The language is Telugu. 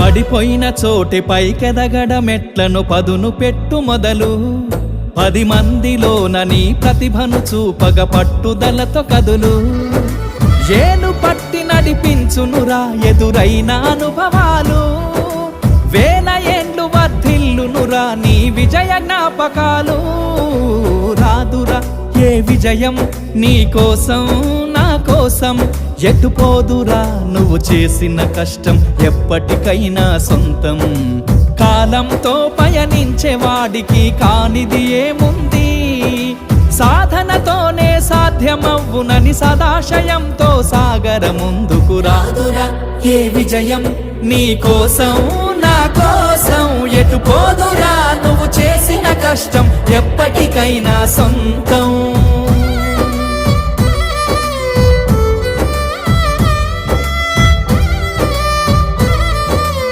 పడిపోయిన చోటి పైకెదగడ మెట్లను పదును పెట్టు మొదలు 10 మందిలోన నీ ప్రతిభను చూపగ పట్టుదలతో కదులు ఏలు పట్టి నడిపించునురా ఎదురైన అనుభవాలు వేల ఏండ్లు వర్ధిల్లునురా నీ విజయ జ్ఞాపకాలు రాదురా ఏ విజయం నీ కోసం నా కోసం ఎటుపోదురా నువ్వు చేసిన కష్టం ఎప్పటికైనా సొంతం కాలంతో పయనించే వాడికి కానిది ఏముంది సాధనతోనే సాధ్యమవ్వునని సదాశయంతో సాగర ముందుకు రాదురా ఏ విజయం నీ కోసం నా కోసం ఎటుపోదురా నువ్వు చేసిన కష్టం ఎప్పటికైనా సొంతం